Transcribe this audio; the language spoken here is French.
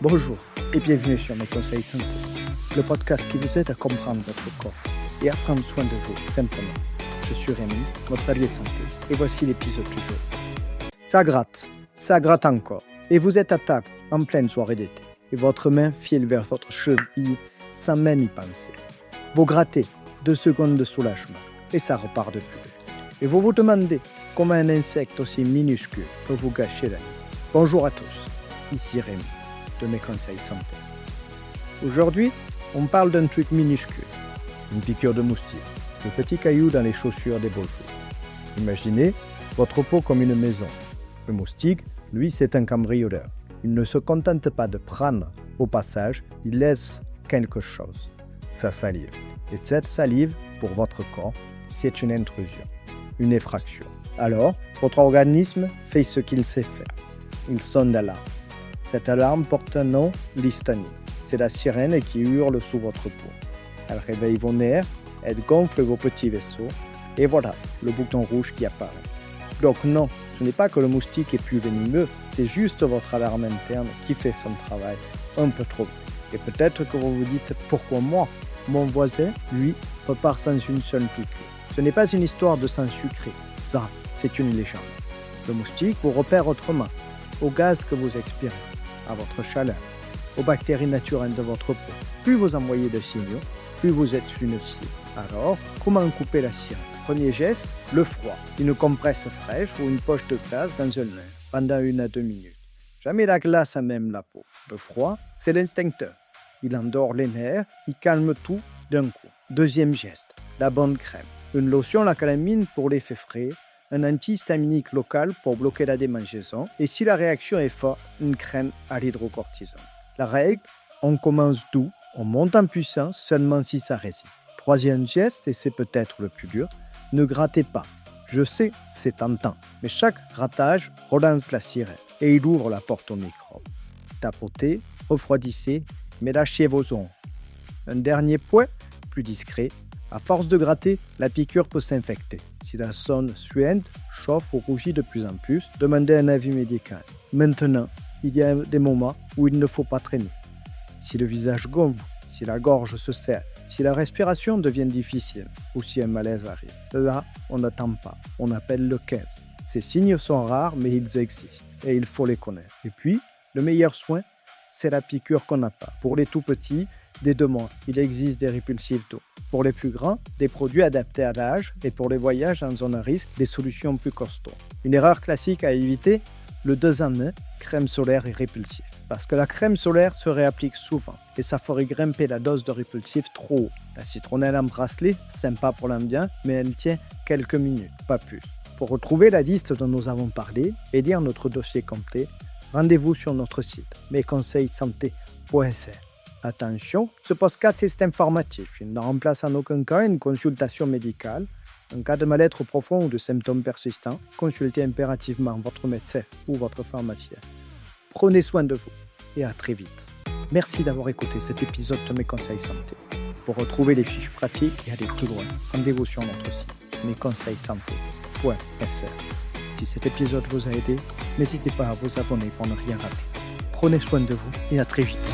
Bonjour et bienvenue sur Mes Conseils Santé, le podcast qui vous aide à comprendre votre corps et à prendre soin de vous simplement. Je suis Rémi, votre allié santé, et voici l'épisode du jour. Ça gratte encore, et vous êtes à table en pleine soirée d'été, et votre main file vers votre cheville sans même y penser. Vous grattez 2 secondes de soulagement, et ça repart de plus belle. Et vous vous demandez comment un insecte aussi minuscule peut vous gâcher la nuit. Bonjour à tous, ici Rémi de Mes Conseils Santé. Aujourd'hui, on parle d'un truc minuscule, une piqûre de moustique, le petit caillou dans les chaussures des beaux jours. Imaginez votre peau comme une maison. Le moustique, lui, c'est un cambrioleur. Il ne se contente pas de prendre au passage, il laisse quelque chose, sa salive. Et cette salive, pour votre corps, c'est une intrusion, une effraction. Alors, votre organisme fait ce qu'il sait faire. Il sonne l'alarme. Cette alarme porte un nom, l'histamine. C'est la sirène qui hurle sous votre peau. Elle réveille vos nerfs, elle gonfle vos petits vaisseaux, et voilà le bouton rouge qui apparaît. Donc non, ce n'est pas que le moustique est plus venimeux, c'est juste votre alarme interne qui fait son travail un peu trop vite. Et peut-être que vous vous dites, pourquoi moi ? Mon voisin, lui, repart sans une seule piqûre. Ce n'est pas une histoire de sang sucré, ça, c'est une légende. Le moustique vous repère autrement, au gaz que vous expirez, à votre chaleur, aux bactéries naturelles de votre peau. Plus vous envoyez de signaux, plus vous êtes une cible. Alors, comment couper la sirène ? Premier geste, le froid. Une compresse fraîche ou une poche de glace dans un nain pendant 1 à 2 minutes. Jamais la glace à même la peau. Le froid, c'est l'instincteur. Il endort les nerfs, il calme tout d'un coup. Deuxième geste, la bonne crème. Une lotion la calamine pour l'effet frais, un antihistaminique local pour bloquer la démangeaison, et si la réaction est forte, une crème à l'hydrocortisone. La règle, on commence doux, on monte en puissance seulement si ça résiste. Troisième geste, et c'est peut-être le plus dur, ne grattez pas. Je sais, c'est tentant, mais chaque grattage relance la sirène et il ouvre la porte aux microbes. Tapotez, refroidissez, mais lâchez vos ongles. Un dernier point, plus discret, à force de gratter, la piqûre peut s'infecter. Si la zone suinte, chauffe ou rougit de plus en plus, demandez un avis médical. Maintenant, il y a des moments où il ne faut pas traîner. Si le visage gonfle, si la gorge se serre, si la respiration devient difficile ou si un malaise arrive, là, on n'attend pas. On appelle le 15. Ces signes sont rares, mais ils existent et il faut les connaître. Et puis, le meilleur soin, c'est la piqûre qu'on n'a pas. Pour les tout petits, dès 2 mois, il existe des répulsifs d'eau. Pour les plus grands, des produits adaptés à l'âge et pour les voyages en zone à risque, des solutions plus costauds. Une erreur classique à éviter, le 2 en 1, crème solaire et répulsif. Parce que la crème solaire se réapplique souvent et ça ferait grimper la dose de répulsif trop haut. La citronnelle en bracelet, sympa pour l'ambiance, mais elle tient quelques minutes, pas plus. Pour retrouver la liste dont nous avons parlé et lire notre dossier complet, rendez-vous sur notre site mesconseilssanté.fr. Attention, ce podcast est informatif. Il ne remplace en aucun cas une consultation médicale. En cas de mal-être profond ou de symptômes persistants, consultez impérativement votre médecin ou votre pharmacien. Prenez soin de vous et à très vite. Merci d'avoir écouté cet épisode de Mes Conseils Santé. Pour retrouver les fiches pratiques et aller plus loin, rendez-vous sur notre site mesconseilssanté.fr. Si cet épisode vous a aidé, n'hésitez pas à vous abonner pour ne rien rater. Prenez soin de vous et à très vite.